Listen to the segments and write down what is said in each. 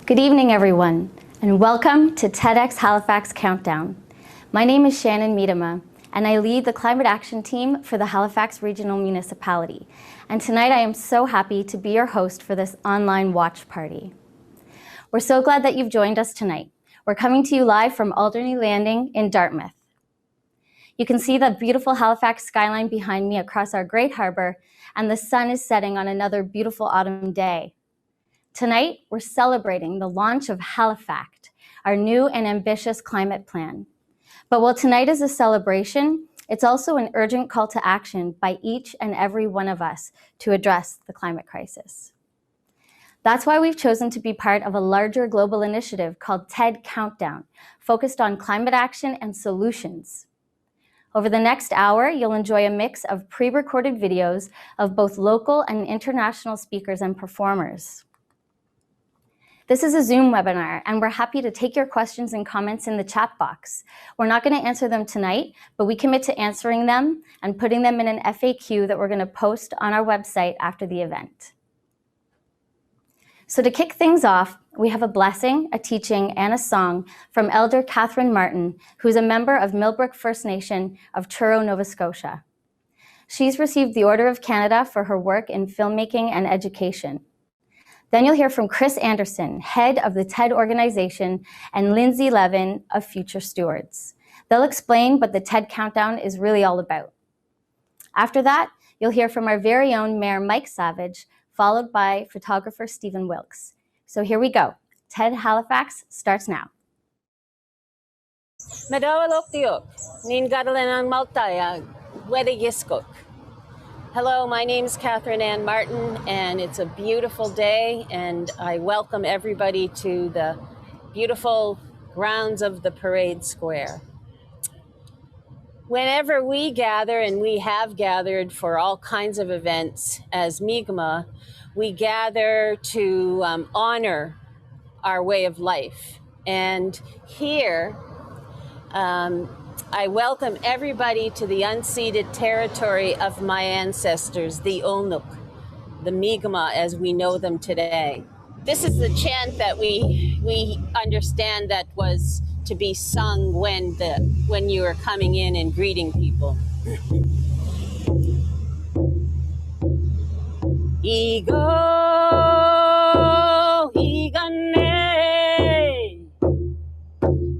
Good evening, everyone, and welcome to TEDxHalifax Countdown. My name is Shannon Miedema, and I lead the climate action team for the Halifax Regional Municipality. And tonight I am so happy to be your host for this online watch party. We're so glad that you've joined us tonight. We're coming to you live from Alderney Landing in Dartmouth. You can see the beautiful Halifax skyline behind me across our great harbor, and the sun is setting on another beautiful autumn day. Tonight, we're celebrating the launch of HalifACT, our new and ambitious climate plan. But while tonight is a celebration, it's also an urgent call to action by each and every one of us to address the climate crisis. That's why we've chosen to be part of a larger global initiative called TED Countdown, focused on climate action and solutions. Over the next hour, you'll enjoy a mix of pre-recorded videos of both local and international speakers and performers. This is a Zoom webinar, and we're happy to take your questions and comments in the chat box. We're not going to answer them tonight, but we commit to answering them and putting them in an FAQ that we're going to post on our website after the event. So to kick things off, we have a blessing, a teaching, and a song from Elder Catherine Martin, who's a member of Millbrook First Nation of Truro, Nova Scotia. She's received the Order of Canada for her work in filmmaking and education. Then you'll hear from Chris Anderson, head of the TED organization, and Lindsay Levin of Future Stewards. They'll explain what the TED Countdown is really all about. After that, you'll hear from our very own Mayor Mike Savage, followed by photographer Stephen Wilkes. So here we go. TED Halifax starts now. Hello, my name is Catherine Ann Martin, and it's a beautiful day, and I welcome everybody to the beautiful grounds of the Parade Square. Whenever we gather, and we have gathered for all kinds of events as Mi'kmaq, we gather to honor our way of life. And here, I welcome everybody to the unceded territory of my ancestors, the Olnuk, the Mi'kmaq as we know them today. This is the chant that we understand that was to be sung when you were coming in and greeting people. Ego, igane,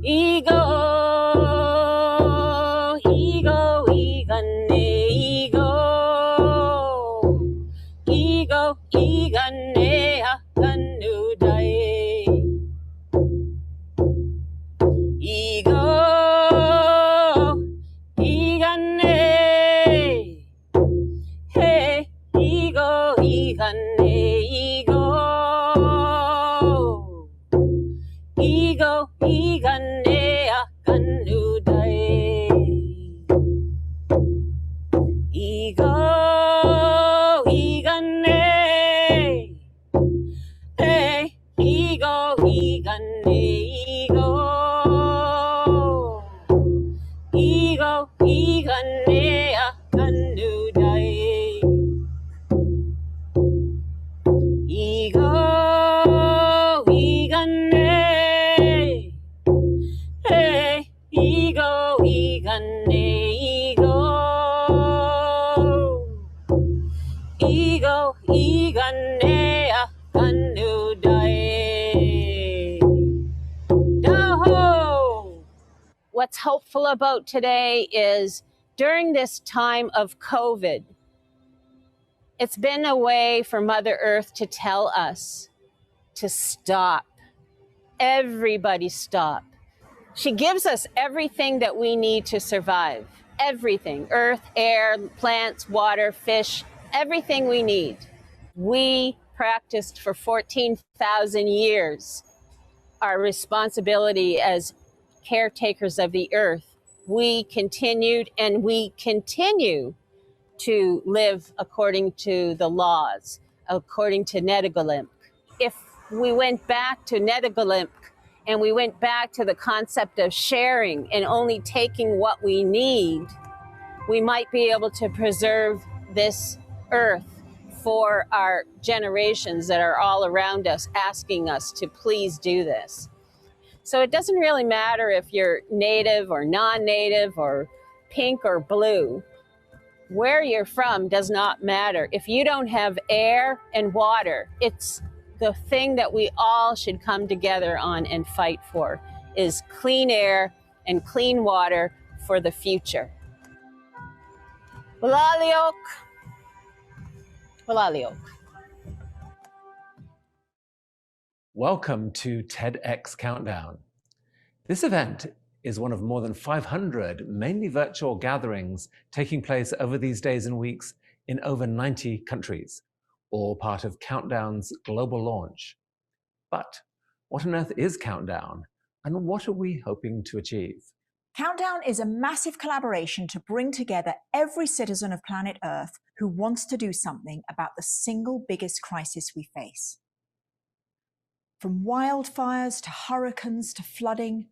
ego. What's hopeful about today is during this time of COVID, it's been a way for Mother Earth to tell us to stop. Everybody stop. She gives us everything that we need to survive. Everything, earth, air, plants, water, fish, everything we need. We practiced for 14,000 years our responsibility as caretakers of the earth. We continued and we continue to live according to the laws, according to Nedigalimp. If we went back to Nedigalimp and we went back to the concept of sharing and only taking what we need, we might be able to preserve this earth for our generations that are all around us, asking us to please do this. So it doesn't really matter if you're native or non-native or pink or blue. Where you're from does not matter. If you don't have air and water, it's the thing that we all should come together on and fight for, is clean air and clean water for the future. Walaliok. Walaliok. Welcome to TEDx Countdown. This event is one of more than 500 mainly virtual gatherings taking place over these days and weeks in over 90 countries, all part of Countdown's global launch. But what on earth is Countdown, and what are we hoping to achieve? Countdown is a massive collaboration to bring together every citizen of planet Earth who wants to do something about the single biggest crisis we face. From wildfires to hurricanes to flooding,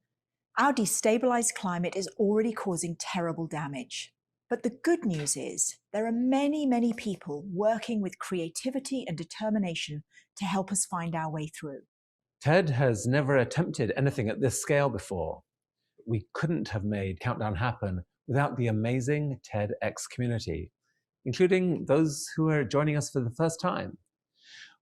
our destabilized climate is already causing terrible damage. But the good news is there are many, many people working with creativity and determination to help us find our way through. TED has never attempted anything at this scale before. We couldn't have made Countdown happen without the amazing TEDx community, including those who are joining us for the first time.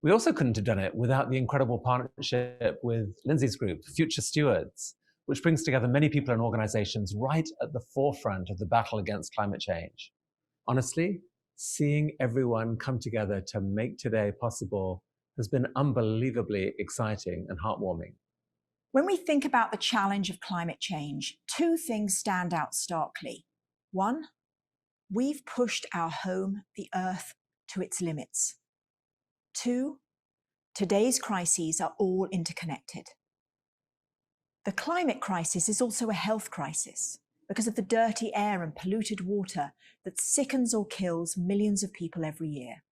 We also couldn't have done it without the incredible partnership with Lindsay's group, Future Stewards, which brings together many people and organizations right at the forefront of the battle against climate change. Honestly, seeing everyone come together to make today possible has been unbelievably exciting and heartwarming. When we think about the challenge of climate change, two things stand out starkly. One, we've pushed our home, the Earth, to its limits. Two, today's crises are all interconnected. The climate crisis is also a health crisis because of the dirty air and polluted water that sickens or kills millions of people every year.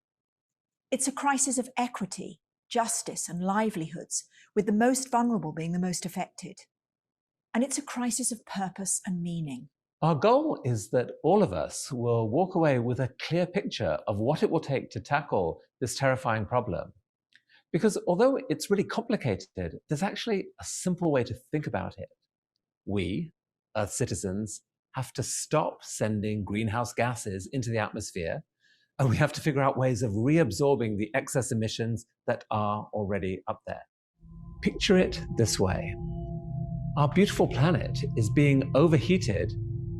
It's a crisis of equity, justice, and livelihoods, with the most vulnerable being the most affected. And it's a crisis of purpose and meaning. Our goal is that all of us will walk away with a clear picture of what it will take to tackle this terrifying problem. Because although it's really complicated, there's actually a simple way to think about it. We, Earth citizens, have to stop sending greenhouse gases into the atmosphere, and we have to figure out ways of reabsorbing the excess emissions that are already up there. Picture it this way. Our beautiful planet is being overheated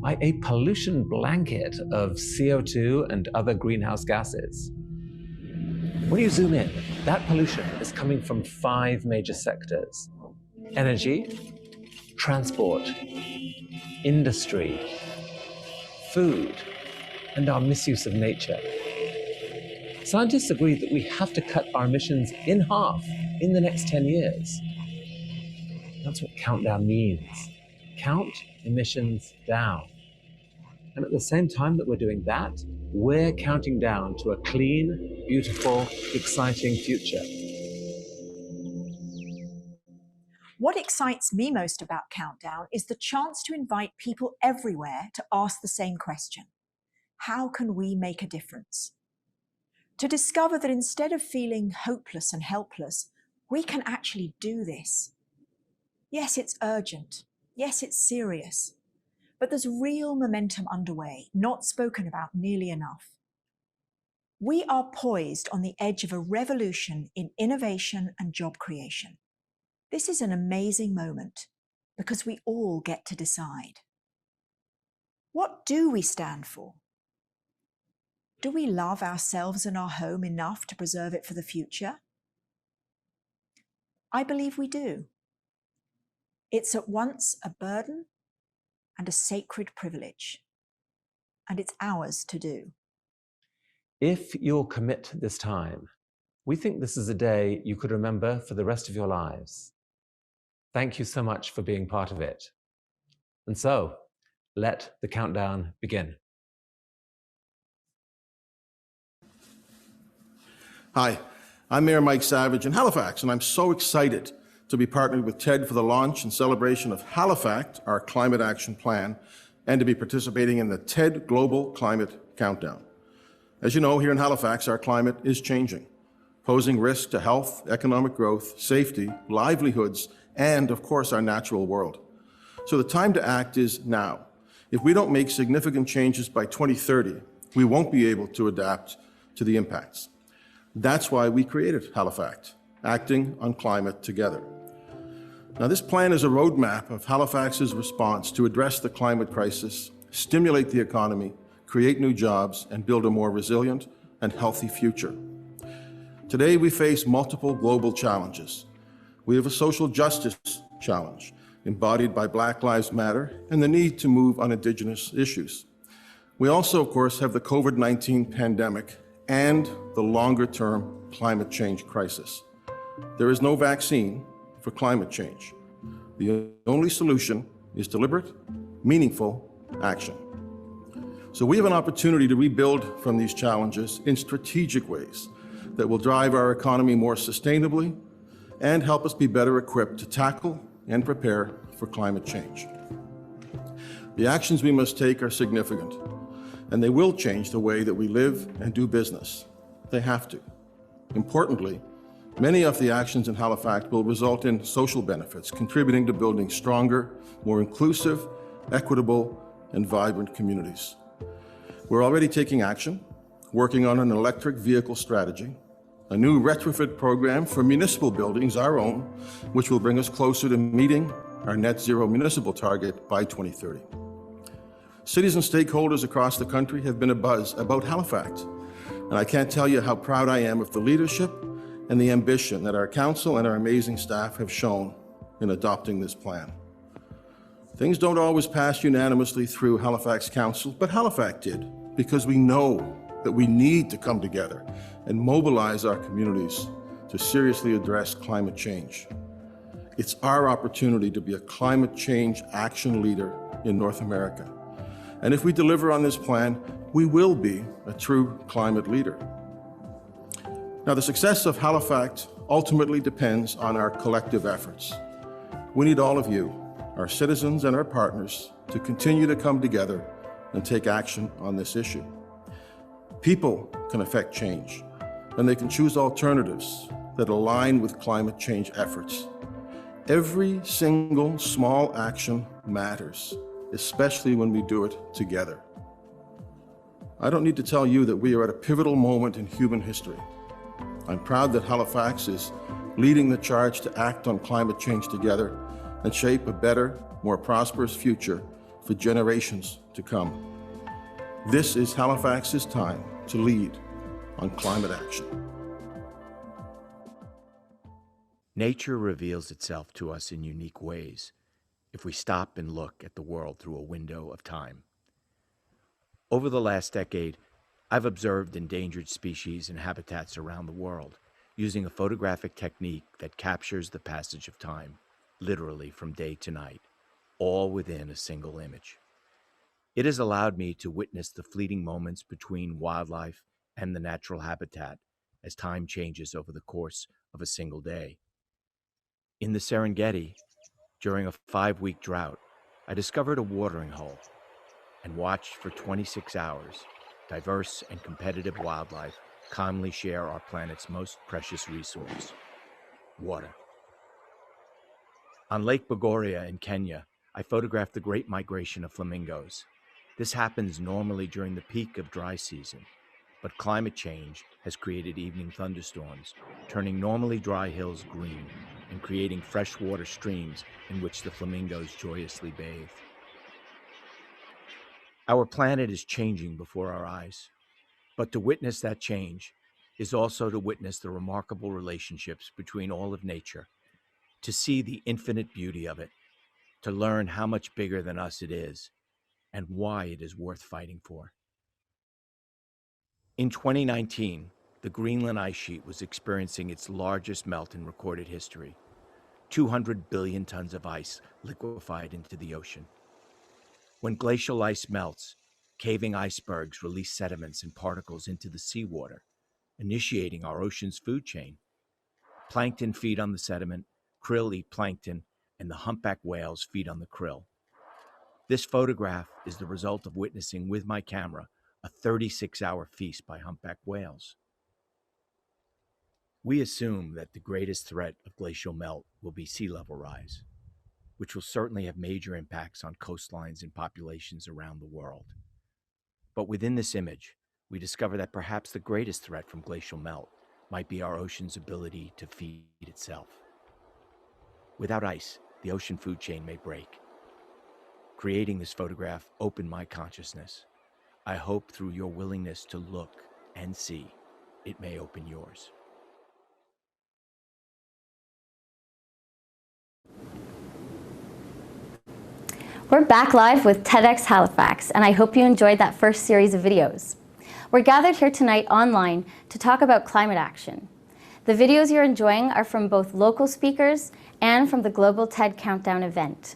by a pollution blanket of CO2 and other greenhouse gases. When you zoom in, that pollution is coming from 5 major sectors: energy, transport, industry, food, and our misuse of nature. Scientists agree that we have to cut our emissions in half in the next 10 years. That's what Countdown means. Count emissions down. And at the same time that we're doing that, we're counting down to a clean, beautiful, exciting future. What excites me most about Countdown is the chance to invite people everywhere to ask the same question. How can we make a difference? To discover that instead of feeling hopeless and helpless, we can actually do this. Yes, it's urgent. Yes, it's serious. But there's real momentum underway, not spoken about nearly enough. We are poised on the edge of a revolution in innovation and job creation. This is an amazing moment because we all get to decide. What do we stand for? Do we love ourselves and our home enough to preserve it for the future? I believe we do. It's at once a burden and a sacred privilege, and it's ours to do. If you'll commit this time, we think this is a day you could remember for the rest of your lives. Thank you so much for being part of it. And so, let the countdown begin. Hi, I'm Mayor Mike Savage in Halifax, and I'm so excited to be partnered with TED for the launch and celebration of HalifACT, our climate action plan, and to be participating in the TED Global Climate Countdown. As you know, here in Halifax, our climate is changing, posing risk to health, economic growth, safety, livelihoods, and, of course, our natural world. So the time to act is now. If we don't make significant changes by 2030, we won't be able to adapt to the impacts. That's why we created HalifACT, Acting on Climate Together. Now, this plan is a roadmap of Halifax's response to address the climate crisis, stimulate the economy, create new jobs, and build a more resilient and healthy future. Today, we face multiple global challenges. We have a social justice challenge, embodied by Black Lives Matter and the need to move on Indigenous issues. We also, of course, have the COVID-19 pandemic and the longer-term climate change crisis. There is no vaccine for climate change. The only solution is deliberate, meaningful action. So we have an opportunity to rebuild from these challenges in strategic ways that will drive our economy more sustainably and help us be better equipped to tackle and prepare for climate change. The actions we must take are significant, and they will change the way that we live and do business. They have to. Importantly, many of the actions in HalifACT will result in social benefits, contributing to building stronger, more inclusive, equitable, and vibrant communities. We're already taking action, working on an electric vehicle strategy, a new retrofit program for municipal buildings, our own, which will bring us closer to meeting our net zero municipal target by 2030. Cities and stakeholders across the country have been abuzz about HalifACT, and I can't tell you how proud I am of the leadership and the ambition that our council and our amazing staff have shown in adopting this plan. Things don't always pass unanimously through Halifax Council, but HalifACT did, because we know that we need to come together and mobilize our communities to seriously address climate change. It's our opportunity to be a climate change action leader in North America. And if we deliver on this plan, we will be a true climate leader. Now, the success of HalifACT ultimately depends on our collective efforts. We need all of you, our citizens and our partners, to continue to come together and take action on this issue. People can affect change, and they can choose alternatives that align with climate change efforts. Every single small action matters, especially when we do it together. I don't need to tell you that we are at a pivotal moment in human history. I'm proud that Halifax is leading the charge to act on climate change together and shape a better, more prosperous future for generations to come. This is Halifax's time to lead on climate action. Nature reveals itself to us in unique ways if we stop and look at the world through a window of time. Over the last decade, I've observed endangered species and habitats around the world using a photographic technique that captures the passage of time, literally from day to night, all within a single image. It has allowed me to witness the fleeting moments between wildlife and the natural habitat as time changes over the course of a single day. In the Serengeti, during a 5-week drought, I discovered a watering hole and watched for 26 hours diverse and competitive wildlife calmly share our planet's most precious resource, water. On Lake Bogoria in Kenya, I photographed the great migration of flamingos. This happens normally during the peak of dry season, but climate change has created evening thunderstorms, turning normally dry hills green and creating freshwater streams in which the flamingos joyously bathe. Our planet is changing before our eyes, but to witness that change is also to witness the remarkable relationships between all of nature, to see the infinite beauty of it, to learn how much bigger than us it is, and why it is worth fighting for. In 2019, the Greenland ice sheet was experiencing its largest melt in recorded history. 200 billion tons of ice liquefied into the ocean. When glacial ice melts, caving icebergs release sediments and particles into the seawater, initiating our ocean's food chain. Plankton feed on the sediment, krill eat plankton, and the humpback whales feed on the krill. This photograph is the result of witnessing with my camera a 36-hour feast by humpback whales. We assume that the greatest threat of glacial melt will be sea level rise, which will certainly have major impacts on coastlines and populations around the world. But within this image, we discover that perhaps the greatest threat from glacial melt might be our ocean's ability to feed itself. Without ice, the ocean food chain may break. Creating this photograph opened my consciousness. I hope through your willingness to look and see, it may open yours. We're back live with TEDxHalifax, and I hope you enjoyed that first series of videos. We're gathered here tonight online to talk about climate action. The videos you're enjoying are from both local speakers and from the Global TED Countdown event.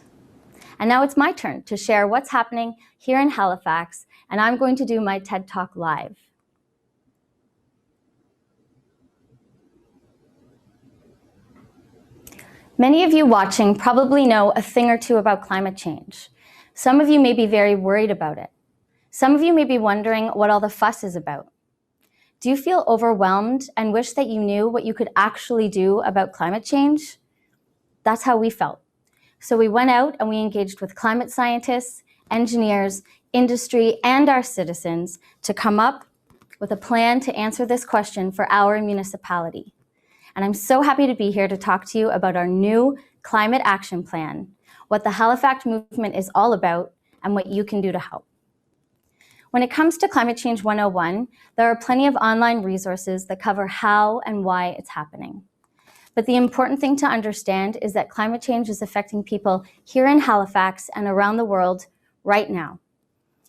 And now it's my turn to share what's happening here in Halifax, and I'm going to do my TED Talk live. Many of you watching probably know a thing or two about climate change. Some of you may be very worried about it. Some of you may be wondering what all the fuss is about. Do you feel overwhelmed and wish that you knew what you could actually do about climate change? That's how we felt. So we went out and we engaged with climate scientists, engineers, industry, and our citizens to come up with a plan to answer this question for our municipality. And I'm so happy to be here to talk to you about our new climate action plan, what the HalifACT movement is all about, and what you can do to help. When it comes to Climate Change 101, there are plenty of online resources that cover how and why it's happening. But the important thing to understand is that climate change is affecting people here in Halifax and around the world right now.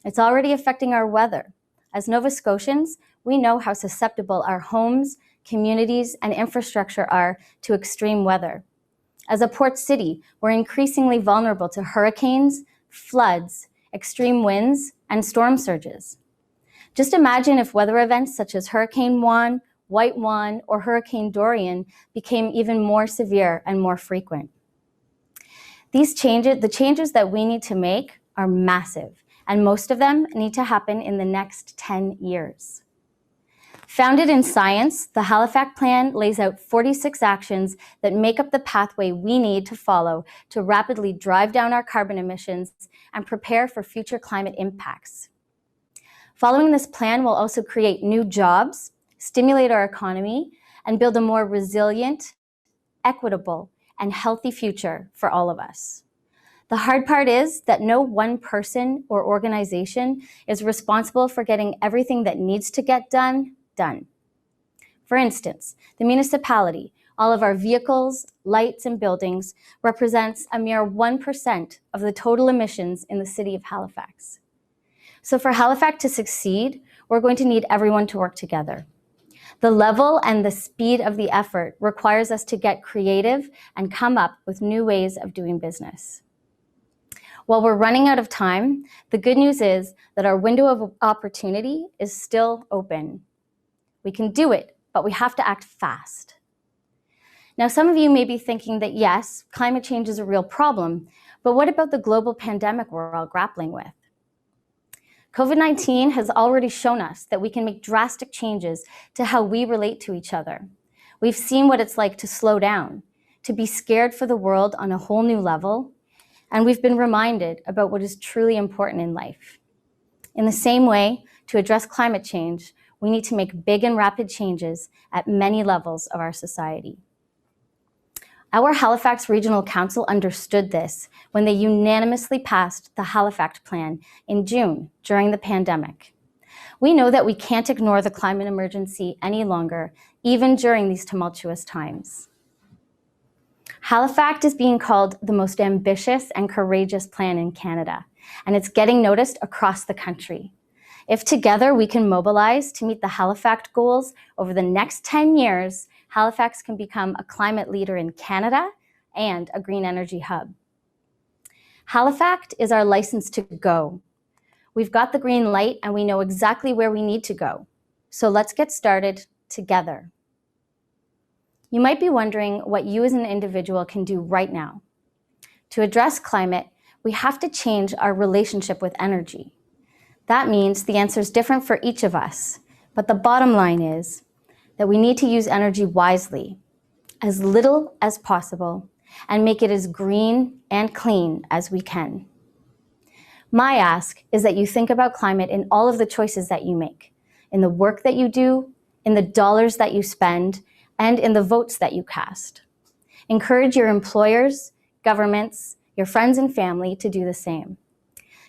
It's already affecting our weather. As Nova Scotians, we know how susceptible our homes, communities, and infrastructure are to extreme weather. As a port city, we're increasingly vulnerable to hurricanes, floods, extreme winds, and storm surges. Just imagine if weather events such as Hurricane Juan, White Juan, or Hurricane Dorian became even more severe and more frequent. The changes that we need to make are massive, and most of them need to happen in the next 10 years. Founded in science, the HalifACT plan lays out 46 actions that make up the pathway we need to follow to rapidly drive down our carbon emissions and prepare for future climate impacts. Following this plan will also create new jobs, stimulate our economy, and build a more resilient, equitable, and healthy future for all of us. The hard part is that no one person or organization is responsible for getting everything that needs to get done. For instance, the municipality, all of our vehicles, lights, and buildings represents a mere 1% of the total emissions in the city of Halifax. So for HalifACT to succeed, we're going to need everyone to work together. The level and the speed of the effort requires us to get creative and come up with new ways of doing business. While we're running out of time, the good news is that our window of opportunity is still open. We can do it, but we have to act fast. Now, some of you may be thinking that yes, climate change is a real problem, but what about the global pandemic we're all grappling with? COVID-19 has already shown us that we can make drastic changes to how we relate to each other. We've seen what it's like to slow down, to be scared for the world on a whole new level, and we've been reminded about what is truly important in life. In the same way, to address climate change, we need to make big and rapid changes at many levels of our society. Our Halifax Regional Council understood this when they unanimously passed the HalifACT plan in June during the pandemic. We know that we can't ignore the climate emergency any longer, even during these tumultuous times. HalifACT is being called the most ambitious and courageous plan in Canada, and it's getting noticed across the country. If together we can mobilize to meet the HalifACT goals over the next 10 years, Halifax can become a climate leader in Canada and a green energy hub. HalifACT is our license to go. We've got the green light and we know exactly where we need to go. So let's get started together. You might be wondering what you as an individual can do right now. To address climate, we have to change our relationship with energy. That means the answer is different for each of us. But the bottom line is that we need to use energy wisely, as little as possible, and make it as green and clean as we can. My ask is that you think about climate in all of the choices that you make, in the work that you do, in the dollars that you spend, and in the votes that you cast. Encourage your employers, governments, your friends and family to do the same.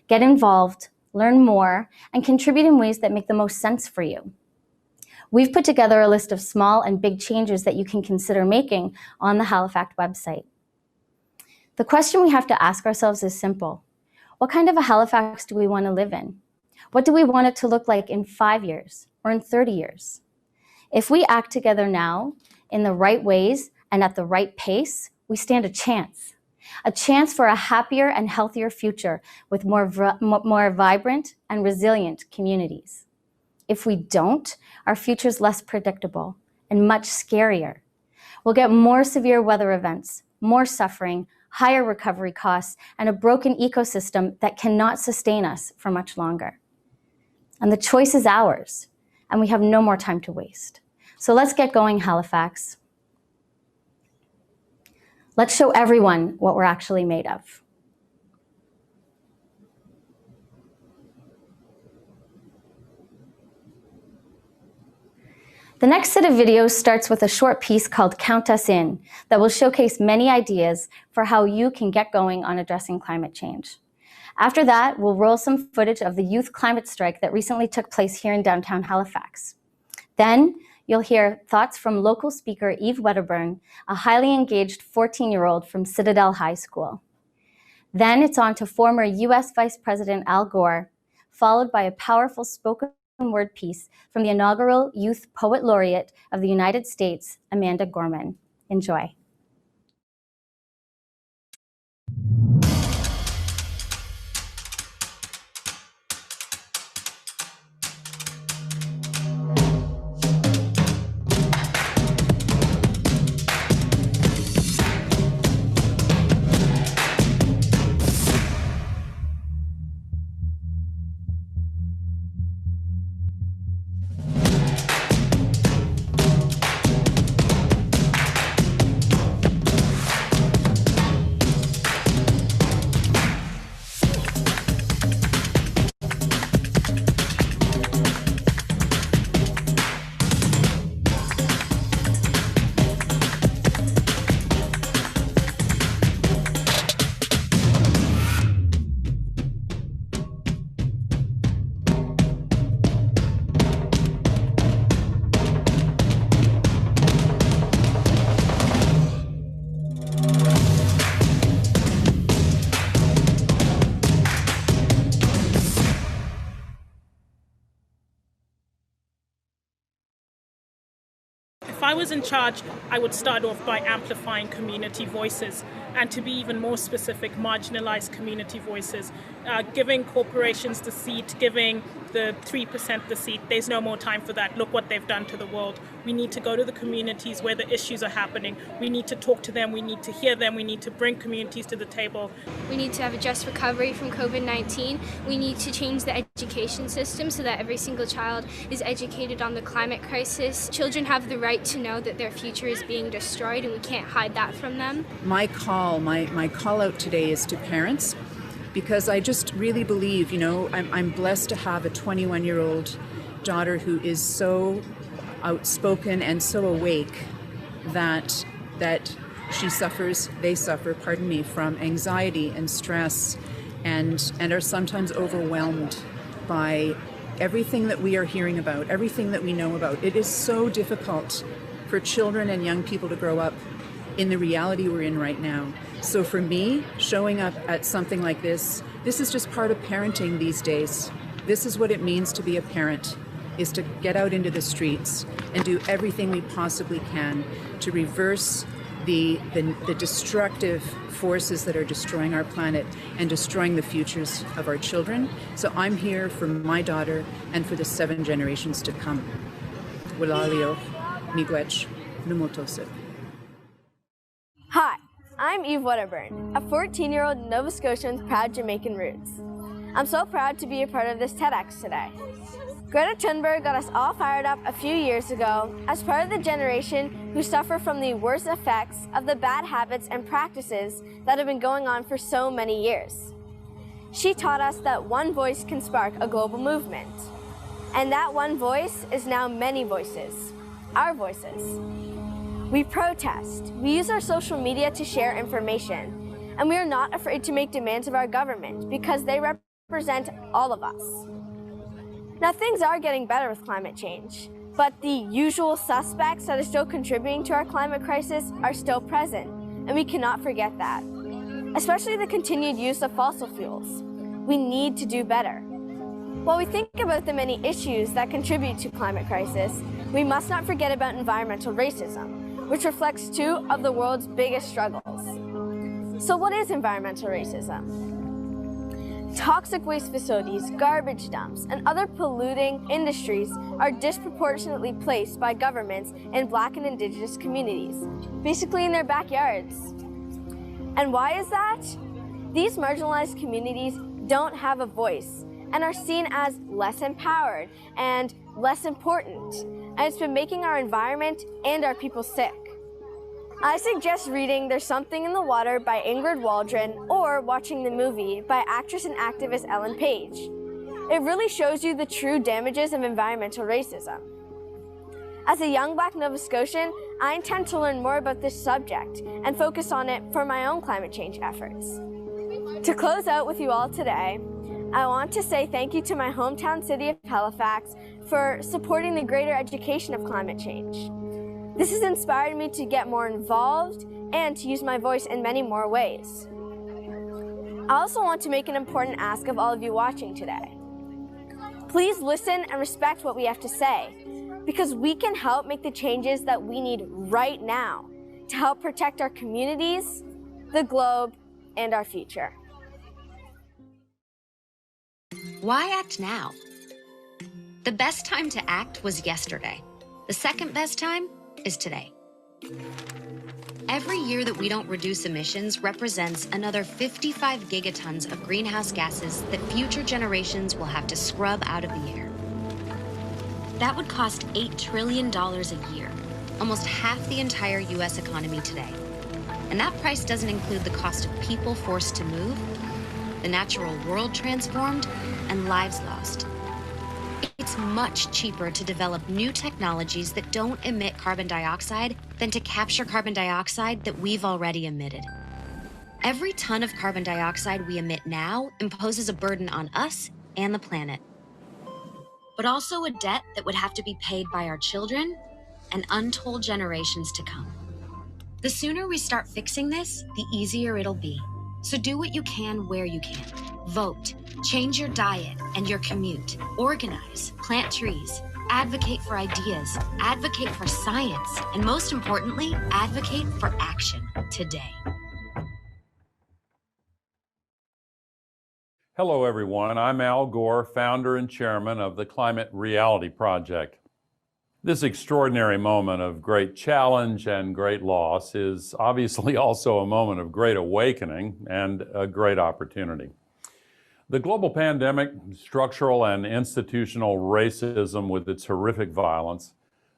Get involved, learn more, and contribute in ways that make the most sense for you. We've put together a list of small and big changes that you can consider making on the HalifACT website. The question we have to ask ourselves is simple. What kind of a Halifax do we want to live in? What do we want it to look like in 5 years or in 30 years? If we act together now in the right ways and at the right pace, we stand a chance for a happier and healthier future with more vibrant and resilient communities. If we don't, our future's less predictable and much scarier. We'll get more severe weather events, more suffering, higher recovery costs, and a broken ecosystem that cannot sustain us for much longer. And the choice is ours, and we have no more time to waste. So let's get going, Halifax. Let's show everyone what we're actually made of. The next set of videos starts with a short piece called Count Us In that will showcase many ideas for how you can get going on addressing climate change. After that, we'll roll some footage of the youth climate strike that recently took place here in downtown Halifax. Then, you'll hear thoughts from local speaker Eve Wedderburn, a highly engaged 14-year-old from Citadel High School. Then it's on to former US Vice President Al Gore, followed by a powerful spoken word piece from the inaugural Youth Poet Laureate of the United States, Amanda Gorman. Enjoy. If I was in charge, I would start off by amplifying community voices, and to be even more specific, marginalized community voices, giving corporations the seat, giving the 3% the seat. There's no more time for that. Look what they've done to the world. We need to go to the communities where the issues are happening. We need to talk to them. We need to hear them. We need to bring communities to the table. We need to have a just recovery from COVID-19. We need to change the education system so that every single child is educated on the climate crisis. Children have the right to know that their future is being destroyed, and we can't hide that from them. My call out today is to parents, because I just really believe, I'm blessed to have a 21-year-old daughter who is so outspoken and so awake that they suffer from anxiety and stress and are sometimes overwhelmed by everything that we are hearing about, everything that we know about. It is so difficult for children and young people to grow up in the reality we're in right now. So for me, showing up at something like this is just part of parenting these days. This is what it means to be a parent, is to get out into the streets and do everything we possibly can to reverse the destructive forces that are destroying our planet and destroying the futures of our children. So I'm here for my daughter and for the 7 generations to come. Walalio, Miigwech, Numotosip. Hi, I'm Eve Wedderburn, a 14-year-old Nova Scotian with proud Jamaican roots. I'm so proud to be a part of this TEDx today. Greta Thunberg got us all fired up a few years ago as part of the generation who suffer from the worst effects of the bad habits and practices that have been going on for so many years. She taught us that one voice can spark a global movement. And that one voice is now many voices, our voices. We protest, we use our social media to share information, and we are not afraid to make demands of our government because they represent all of us. Now, things are getting better with climate change, but the usual suspects that are still contributing to our climate crisis are still present, and we cannot forget that. Especially the continued use of fossil fuels. We need to do better. While we think about the many issues that contribute to climate crisis, we must not forget about environmental racism, which reflects two of the world's biggest struggles. So what is environmental racism? Toxic waste facilities, garbage dumps, and other polluting industries are disproportionately placed by governments in Black and Indigenous communities, basically in their backyards. And why is that? These marginalized communities don't have a voice and are seen as less empowered and less important, and it's been making our environment and our people sick. I suggest reading There's Something in the Water by Ingrid Waldron or watching the movie by actress and activist Ellen Page. It really shows you the true damages of environmental racism. As a young Black Nova Scotian, I intend to learn more about this subject and focus on it for my own climate change efforts. To close out with you all today, I want to say thank you to my hometown city of Halifax for supporting the greater education of climate change. This has inspired me to get more involved and to use my voice in many more ways. I also want to make an important ask of all of you watching today. Please listen and respect what we have to say, because we can help make the changes that we need right now to help protect our communities, the globe, and our future. Why act now? The best time to act was yesterday. The second best time is today. Every year that we don't reduce emissions represents another 55 gigatons of greenhouse gases that future generations will have to scrub out of the air. That would cost $8 trillion a year, almost half the entire US economy today. And that price doesn't include the cost of people forced to move, the natural world transformed, and lives lost. It's much cheaper to develop new technologies that don't emit carbon dioxide than to capture carbon dioxide that we've already emitted. Every ton of carbon dioxide we emit now imposes a burden on us and the planet, but also a debt that would have to be paid by our children and untold generations to come. The sooner we start fixing this, the easier it'll be. So do what you can where you can. Vote, change your diet and your commute, organize, plant trees, advocate for ideas, advocate for science, and most importantly, advocate for action today. Hello, everyone. I'm Al Gore, founder and chairman of the Climate Reality Project. This extraordinary moment of great challenge and great loss is obviously also a moment of great awakening and a great opportunity. The global pandemic, structural and institutional racism with its horrific violence,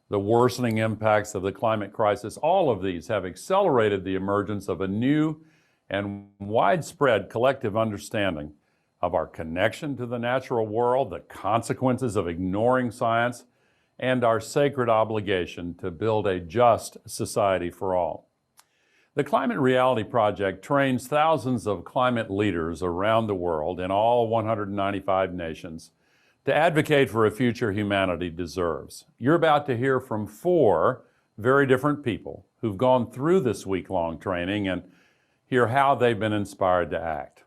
the worsening impacts of the climate crisis, all of these have accelerated the emergence of a new and widespread collective understanding of our connection to the natural world, the consequences of ignoring science, and our sacred obligation to build a just society for all. The Climate Reality Project trains thousands of climate leaders around the world in all 195 nations to advocate for a future humanity deserves. You're about to hear from 4 very different people who've gone through this week-long training and hear how they've been inspired to act.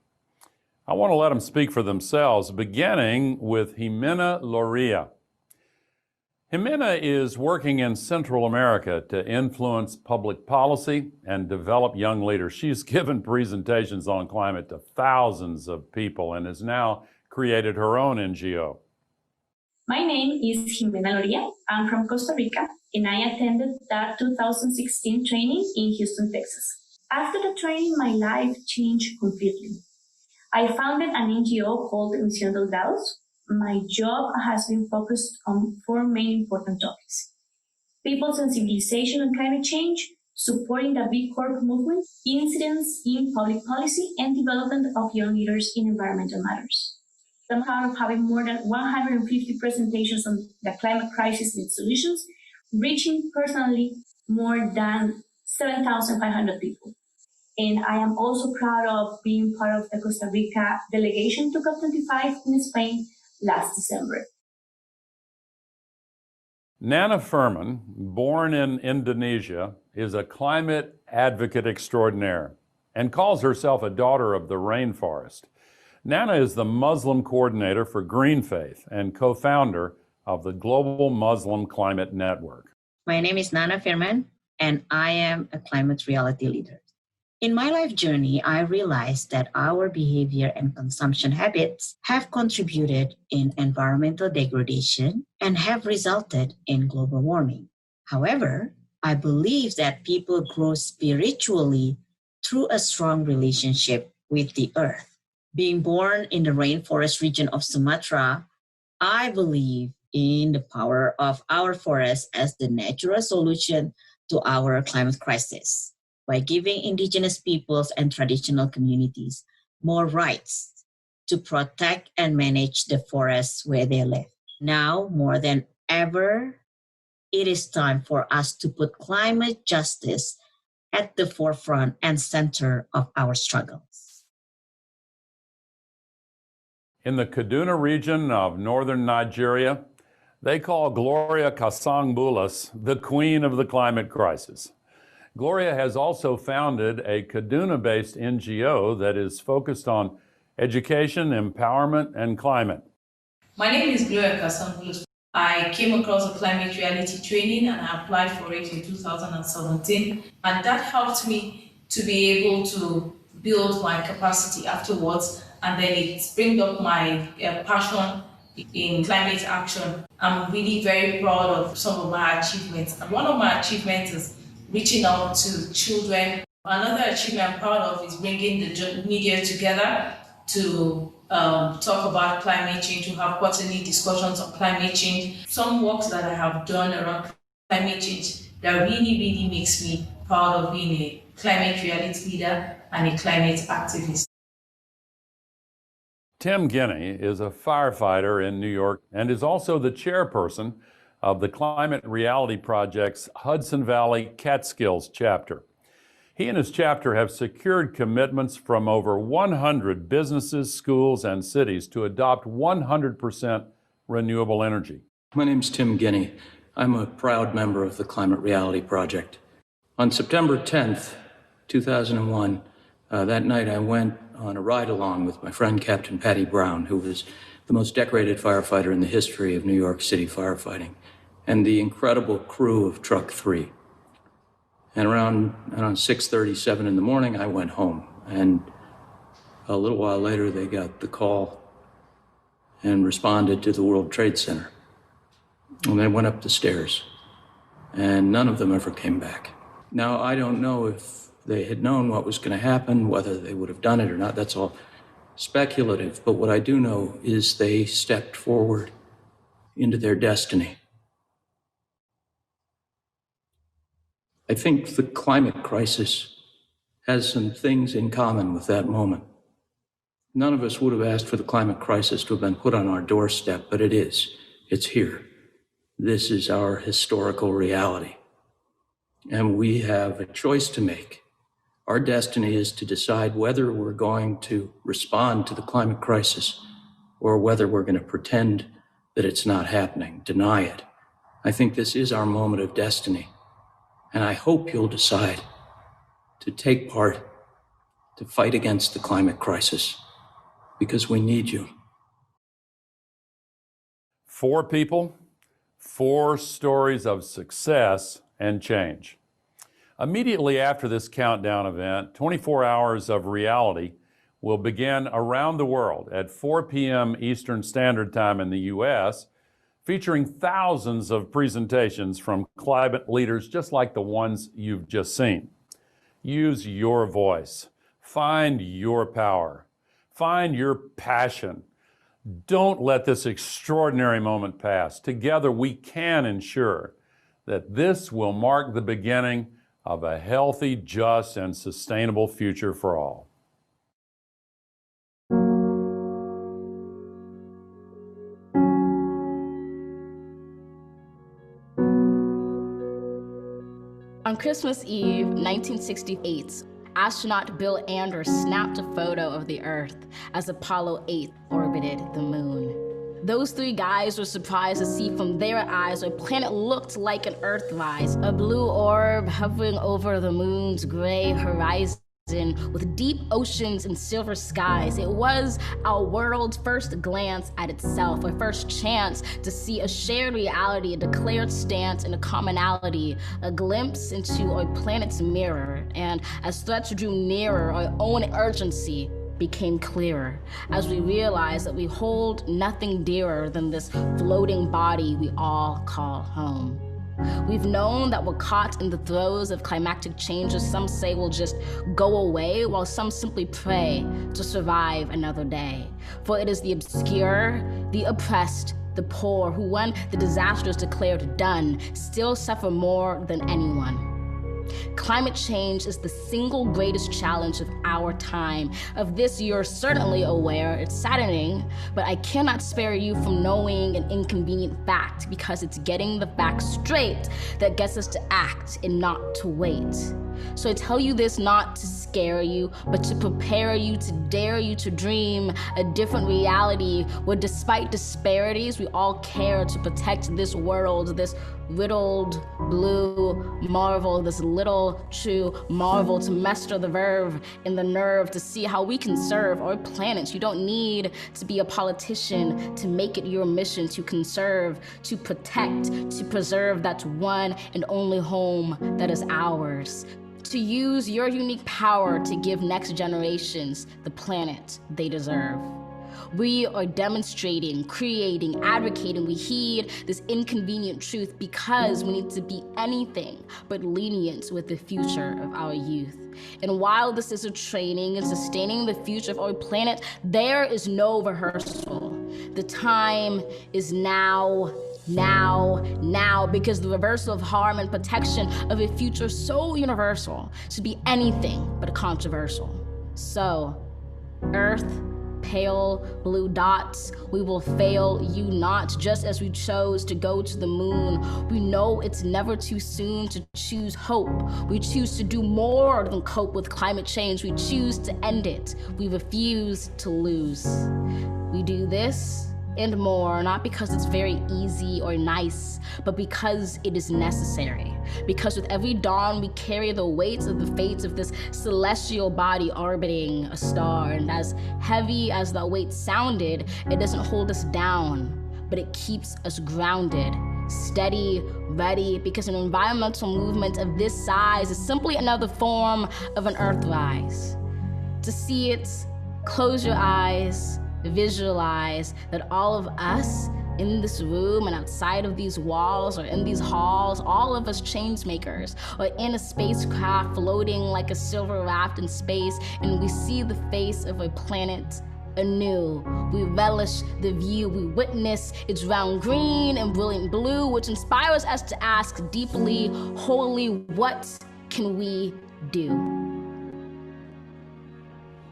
I want to let them speak for themselves, beginning with Jimena Loria. Jimena is working in Central America to influence public policy and develop young leaders. She's given presentations on climate to thousands of people and has now created her own NGO. My name is Jimena Loria. I'm from Costa Rica, and I attended that 2016 training in Houston, Texas. After the training, my life changed completely. I founded an NGO called Misión del Daos. My job has been focused on four main important topics: people sensibilization on climate change, supporting the B Corp movement, incidents in public policy, and development of young leaders in environmental matters. I'm proud of having more than 150 presentations on the climate crisis and its solutions, reaching personally more than 7,500 people. And I am also proud of being part of the Costa Rica delegation to COP25 in Spain last December. Nana Furman, born in Indonesia, is a climate advocate extraordinaire and calls herself a daughter of the rainforest. Nana is the Muslim coordinator for Green Faith and co-founder of the Global Muslim Climate Network. My name is Nana Furman, and I am a climate reality leader. In my life journey, I realized that our behavior and consumption habits have contributed in environmental degradation and have resulted in global warming. However, I believe that people grow spiritually through a strong relationship with the earth. Being born in the rainforest region of Sumatra, I believe in the power of our forests as the natural solution to our climate crisis, by giving indigenous peoples and traditional communities more rights to protect and manage the forests where they live. Now, more than ever, it is time for us to put climate justice at the forefront and center of our struggles. In the Kaduna region of northern Nigeria, they call Gloria Kasangbulas the queen of the climate crisis. Gloria has also founded a Kaduna-based NGO that is focused on education, empowerment, and climate. My name is Gloria Kasangbulas. I came across a climate reality training and I applied for it in 2017. And that helped me to be able to build my capacity afterwards. And then it brought up my passion in climate action. I'm really very proud of some of my achievements. And one of my achievements is reaching out to children. Another achievement I'm proud of is bringing the media together to talk about climate change, to have quarterly discussions on climate change. Some works that I have done around climate change that really makes me proud of being a climate reality leader and a climate activist. Tim Guinea is a firefighter in New York and is also the chairperson of the Climate Reality Project's Hudson Valley Catskills chapter. He and his chapter have secured commitments from over 100 businesses, schools, and cities to adopt 100% renewable energy. My name's Tim Guinea. I'm a proud member of the Climate Reality Project. On September 10th, 2001, that night I went on a ride-along with my friend Captain Patty Brown, who was the most decorated firefighter in the history of New York City firefighting, and the incredible crew of Truck 3. And around 6:37 in the morning, I went home. And a little while later, they got the call and responded to the World Trade Center. And they went up the stairs, and none of them ever came back. Now, I don't know if they had known what was going to happen, whether they would have done it or not. That's all speculative. But what I do know is they stepped forward into their destiny. I think the climate crisis has some things in common with that moment. None of us would have asked for the climate crisis to have been put on our doorstep, but it is. It's here. This is our historical reality. And we have a choice to make. Our destiny is to decide whether we're going to respond to the climate crisis or whether we're going to pretend that it's not happening, deny it. I think this is our moment of destiny. And I hope you'll decide to take part, to fight against the climate crisis, because we need you. 4 people, 4 stories of success and change. Immediately after this countdown event, 24 hours of reality will begin around the world at 4 p.m. Eastern Standard Time in the U.S., featuring thousands of presentations from climate leaders just like the ones you've just seen. Use your voice. Find your power. Find your passion. Don't let this extraordinary moment pass. Together we can ensure that this will mark the beginning of a healthy, just, and sustainable future for all. On Christmas Eve, 1968, astronaut Bill Anders snapped a photo of the Earth as Apollo 8 orbited the moon. Those three guys were surprised to see from their eyes what a planet looked like an Earthrise, a blue orb hovering over the moon's gray horizon with deep oceans and silver skies. It was our world's first glance at itself, our first chance to see a shared reality, a declared stance, and a commonality, a glimpse into our planet's mirror. And as threats drew nearer, our own urgency became clearer as we realized that we hold nothing dearer than this floating body we all call home. We've known that we're caught in the throes of climactic changes some say will just go away, while some simply pray to survive another day. For it is the obscure, the oppressed, the poor who, when the disaster is declared done, still suffer more than anyone. Climate change is the single greatest challenge of our time. Of this, you're certainly aware. It's saddening, but I cannot spare you from knowing an inconvenient fact, because it's getting the facts straight that gets us to act and not to wait. So I tell you this not to scare you, but to prepare you, to dare you to dream a different reality where, despite disparities, we all care to protect this world, this riddled blue marvel, this little true marvel, to master the verve and the nerve to see how we can serve our planet. You don't need to be a politician to make it your mission to conserve, to protect, to preserve that one and only home that is ours. To use your unique power to give next generations the planet they deserve. We are demonstrating, creating, advocating. We heed this inconvenient truth because we need to be anything but lenient with the future of our youth. And while this is a training in sustaining the future of our planet, there is no rehearsal. The time is now, because the reversal of harm and protection of a future so universal should be anything but controversial. So, Earth, pale blue dots, we will fail you not. Just as we chose to go to the moon, we know it's never too soon to choose hope. We choose to do more than cope with climate change. We choose to end it. We refuse to lose. We do this and more, not because it's very easy or nice, but because it is necessary. Because with every dawn, we carry the weight of the fates of this celestial body orbiting a star. And as heavy as that weight sounded, it doesn't hold us down, but it keeps us grounded, steady, ready, because an environmental movement of this size is simply another form of an Earthrise. To see it, close your eyes, visualize that all of us in this room and outside of these walls or in these halls, all of us change makers, or in a spacecraft floating like a silver raft in space, and we see the face of a planet anew. We relish the view, we witness its round green and brilliant blue, which inspires us to ask deeply, wholly, what can we do?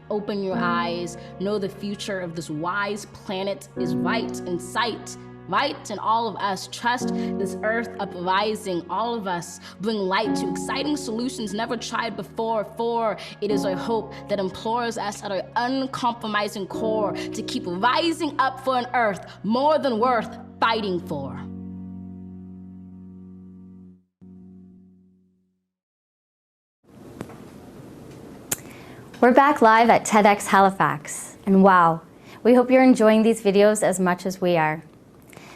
Open your eyes, know the future of this wise planet is right in sight, right in all of us. Trust this earth uprising, all of us bring light to exciting solutions never tried before, for it is our hope that implores us at our uncompromising core to keep rising up for an earth more than worth fighting for. We're back live at TEDxHalifax, and wow, we hope you're enjoying these videos as much as we are.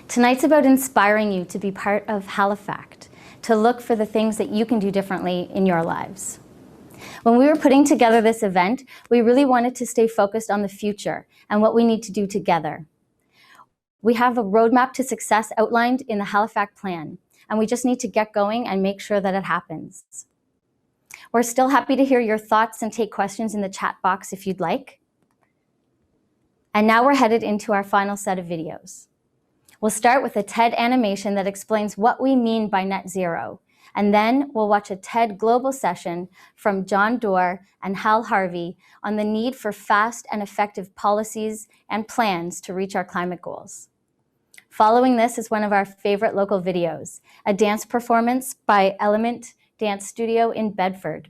Tonight's about inspiring you to be part of HalifACT, to look for the things that you can do differently in your lives. When we were putting together this event, we really wanted to stay focused on the future and what we need to do together. We have a roadmap to success outlined in the HalifACT plan, and we just need to get going and make sure that it happens. We're still happy to hear your thoughts and take questions in the chat box if you'd like. And now we're headed into our final set of videos. We'll start with a TED animation that explains what we mean by net zero, and then we'll watch a TED Global session from John Gore and Hal Harvey on the need for fast and effective policies and plans to reach our climate goals. Following this is one of our favorite local videos, a dance performance by Element Dance Studio in Bedford.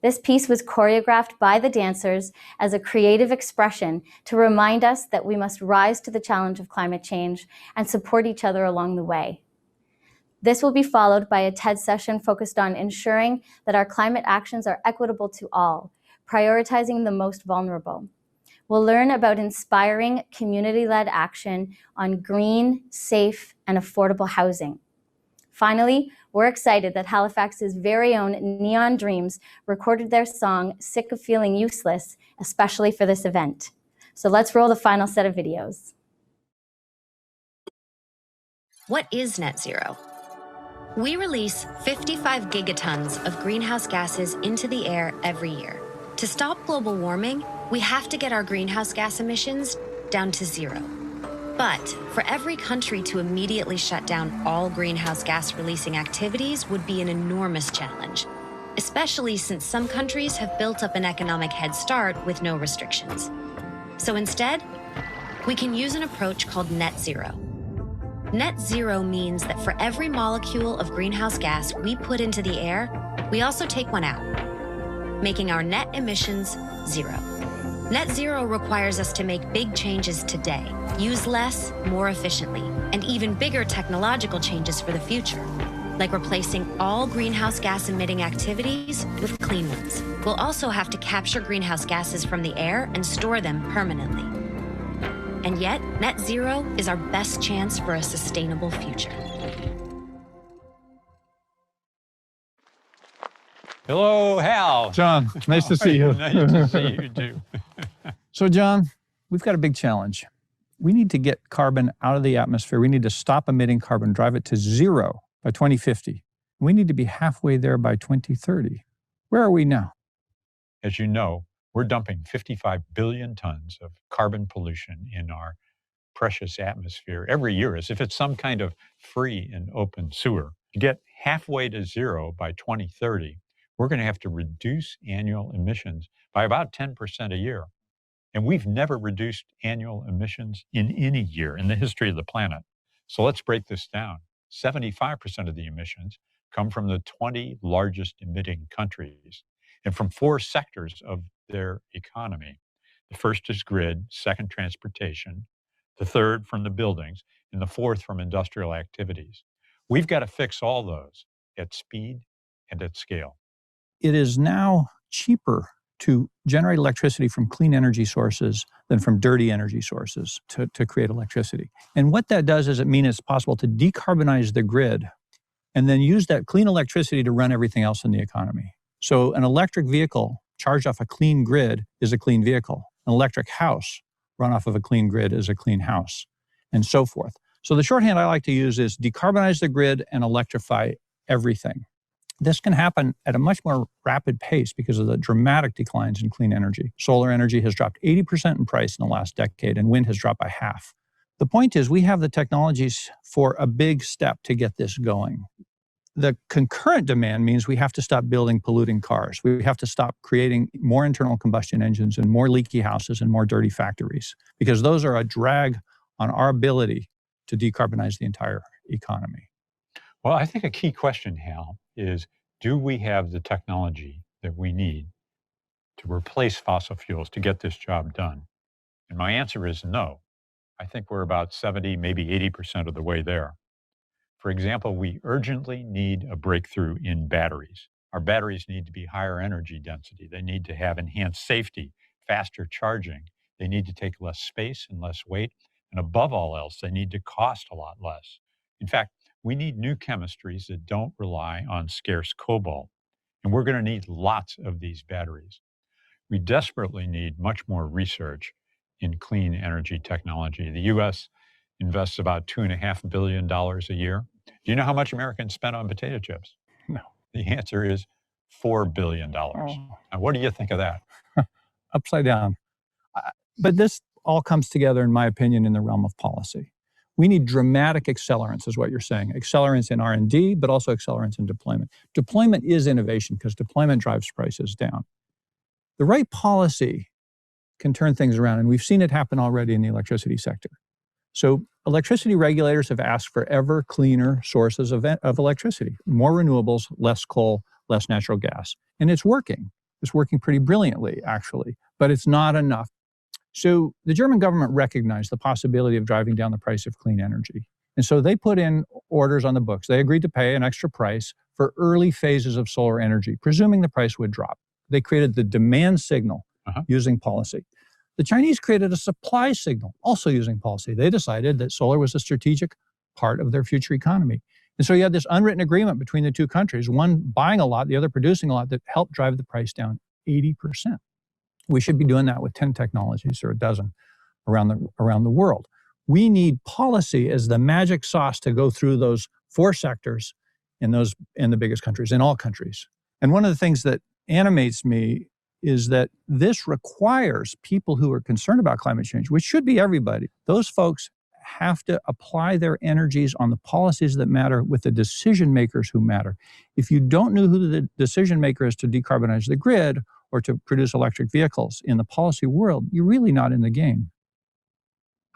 This piece was choreographed by the dancers as a creative expression to remind us that we must rise to the challenge of climate change and support each other along the way. This will be followed by a TED session focused on ensuring that our climate actions are equitable to all, prioritizing the most vulnerable. We'll learn about inspiring community-led action on green, safe, and affordable housing. Finally, we're excited that Halifax's very own Neon Dreams recorded their song, Sick of Feeling Useless, especially for this event. So let's roll the final set of videos. What is net zero? We release 55 gigatons of greenhouse gases into the air every year. To stop global warming, we have to get our greenhouse gas emissions down to zero. But for every country to immediately shut down all greenhouse gas releasing activities would be an enormous challenge, especially since some countries have built up an economic head start with no restrictions. So instead, we can use an approach called net zero. Net zero means that for every molecule of greenhouse gas we put into the air, we also take one out, making our net emissions zero. Net zero requires us to make big changes today, use less, more efficiently, and even bigger technological changes for the future, like replacing all greenhouse gas emitting activities with clean ones. We'll also have to capture greenhouse gases from the air and store them permanently. And yet, net zero is our best chance for a sustainable future. Hello, Hal. John, nice to see you. Nice to see you too. So, John, we've got a big challenge. We need to get carbon out of the atmosphere. We need to stop emitting carbon, drive it to zero by 2050. We need to be halfway there by 2030. Where are we now? As you know, we're dumping 55 billion tons of carbon pollution in our precious atmosphere every year as if it's some kind of free and open sewer. To get halfway to zero by 2030, we're going to have to reduce annual emissions by about 10% a year. And we've never reduced annual emissions in any year in the history of the planet. So let's break this down. 75% of the emissions come from the 20 largest emitting countries and from 4 sectors of their economy. The first is grid, second transportation, the third from the buildings, and the fourth from industrial activities. We've got to fix all those at speed and at scale. It is now cheaper to generate electricity from clean energy sources than from dirty energy sources to create electricity. And what that does is it means it's possible to decarbonize the grid and then use that clean electricity to run everything else in the economy. So an electric vehicle charged off a clean grid is a clean vehicle. An electric house run off of a clean grid is a clean house, and so forth. So the shorthand I like to use is decarbonize the grid and electrify everything. This can happen at a much more rapid pace because of the dramatic declines in clean energy. Solar energy has dropped 80% in price in the last decade, and wind has dropped by half. The point is we have the technologies for a big step to get this going. The concurrent demand means we have to stop building polluting cars. We have to stop creating more internal combustion engines and more leaky houses and more dirty factories, because those are a drag on our ability to decarbonize the entire economy. Well, I think a key question, Hal, is do we have the technology that we need to replace fossil fuels to get this job done? And my answer is no. I think we're about 70, maybe 80% of the way there. For example, we urgently need a breakthrough in batteries. Our batteries need to be higher energy density. They need to have enhanced safety, faster charging. They need to take less space and less weight. And above all else, they need to cost a lot less. In fact, we need new chemistries that don't rely on scarce cobalt. And we're going to need lots of these batteries. We desperately need much more research in clean energy technology. The U.S. invests about $2.5 billion a year. Do you know how much Americans spend on potato chips? No. The answer is $4 billion. Oh. Now, what do you think of that? Upside down. But this all comes together, in my opinion, in the realm of policy. We need dramatic accelerants, is what you're saying. Accelerants in R&D, but also accelerants in deployment. Deployment is innovation because deployment drives prices down. The right policy can turn things around, and we've seen it happen already in the electricity sector. So electricity regulators have asked for ever cleaner sources of electricity, more renewables, less coal, less natural gas. And it's working. It's working pretty brilliantly, actually, but it's not enough. So the German government recognized the possibility of driving down the price of clean energy. And so they put in orders on the books. They agreed to pay an extra price for early phases of solar energy, presuming the price would drop. They created the demand signal using policy. The Chinese created a supply signal, also using policy. They decided that solar was a strategic part of their future economy. And so you had this unwritten agreement between the two countries, one buying a lot, the other producing a lot, that helped drive the price down 80%. We should be doing that with 10 technologies or a dozen around the world. We need policy as the magic sauce to go through those 4 sectors in the biggest countries, in all countries. And one of the things that animates me is that this requires people who are concerned about climate change, which should be everybody. Those folks have to apply their energies on the policies that matter with the decision makers who matter. If you don't know who the decision maker is to decarbonize the grid or to produce electric vehicles in the policy world, you're really not in the game.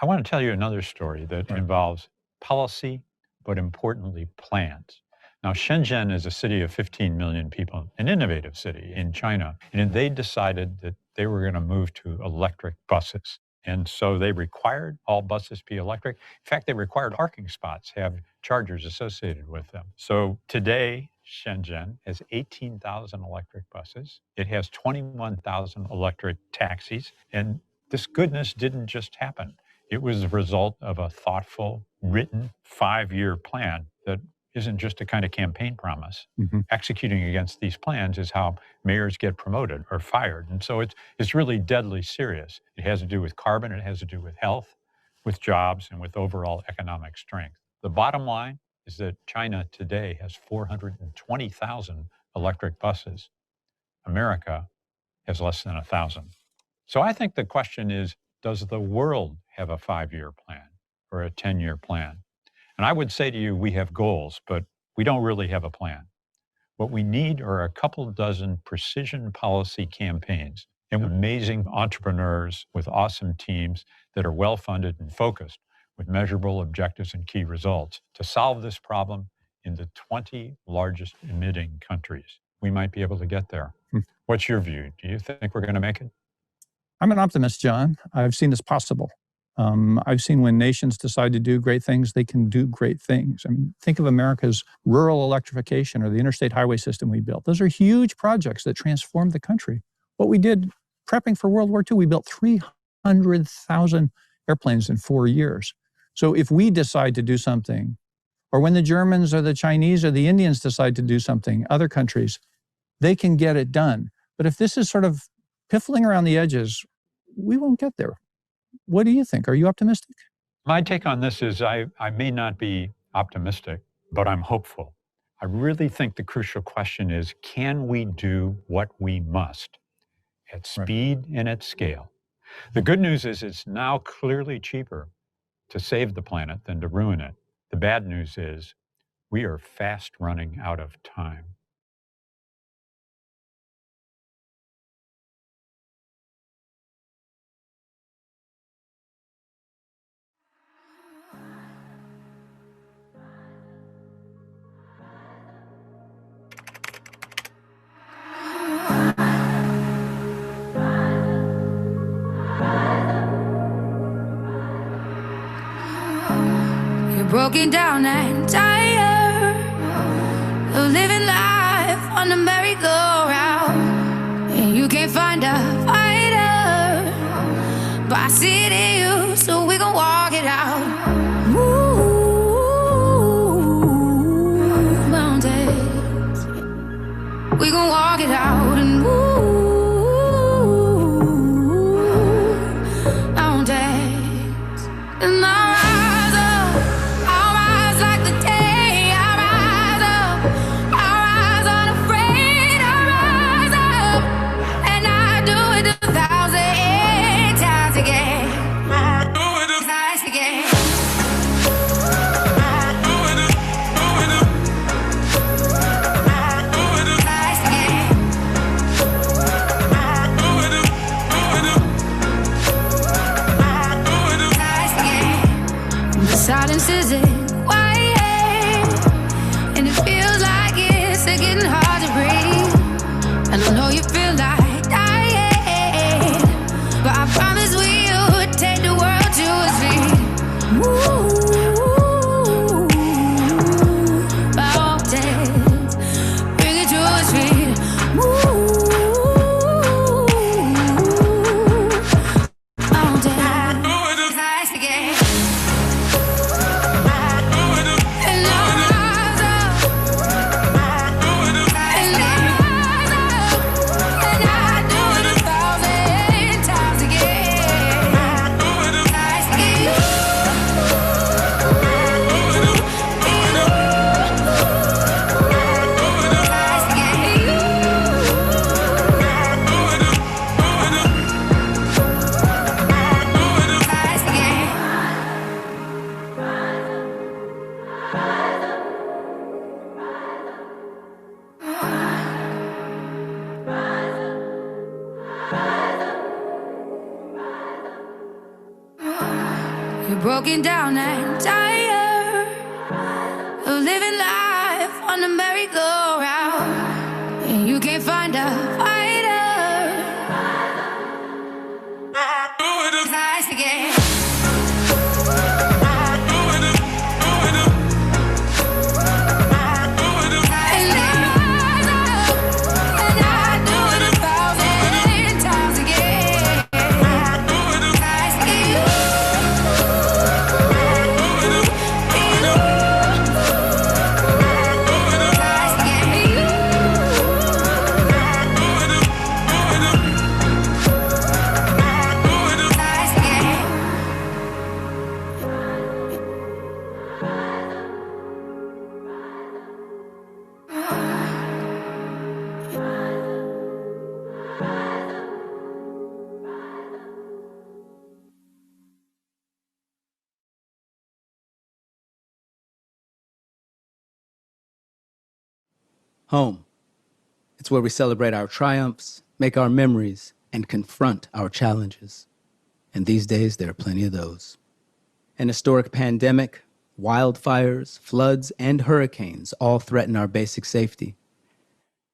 I want to tell you another story that involves policy, but importantly, plans. Now, Shenzhen is a city of 15 million people, an innovative city in China, and they decided that they were going to move to electric buses. And so they required all buses be electric. In fact, they required parking spots have chargers associated with them. So today, Shenzhen has 18,000 electric buses. It has 21,000 electric taxis. And this goodness didn't just happen. It was the result of a thoughtful, written 5-year plan that isn't just a kind of campaign promise. Executing against these plans is how mayors get promoted or fired. And so it's really deadly serious. It has to do with carbon, it has to do with health, with jobs, and with overall economic strength. The bottom line is that China today has 420,000 electric buses. America has less than 1,000. So I think the question is, does the world have a 5-year plan or a 10-year plan? And I would say to you, we have goals, but we don't really have a plan. What we need are a couple dozen precision policy campaigns and amazing entrepreneurs with awesome teams that are well-funded and focused with measurable objectives and key results to solve this problem in the 20 largest emitting countries. We might be able to get there. What's your view? Do you think we're going to make it? I'm an optimist, John. I've seen this possible. I've seen when nations decide to do great things, they can do great things. I mean, think of America's rural electrification or the interstate highway system we built. Those are huge projects that transformed the country. What we did prepping for World War II, we built 300,000 airplanes in 4 years. So if we decide to do something, or when the Germans or the Chinese or the Indians decide to do something, other countries, they can get it done. But if this is sort of piffling around the edges, we won't get there. What do you think? Are you optimistic? My take on this is I may not be optimistic, but I'm hopeful. I really think the crucial question is, can we do what we must at speed and at scale? The good news is it's now clearly cheaper to save the planet than to ruin it. The bad news is we are fast running out of time. Broken down and tired of living life on the merry-go-round, and you can't find a fighter, but I see it in you, so we gon' walk it out. Move mountains, we gon' walk it out and move mountains. And And I know you feel like dying, but I promise we would take the world to its feet. Mountains, bring it to its feet. Mountains, rise again. And rise up. And rise up. And I do it 1,000 times again. Rise again. You're broken down and tired of living life on the merry-go-round, and you can't find a fighter. Rise again. And rise up, and I do it 1,000 times again. Rise again. Home. It's where we celebrate our triumphs, make our memories, and confront our challenges. And these days, there are plenty of those. An historic pandemic, wildfires, floods, and hurricanes all threaten our basic safety.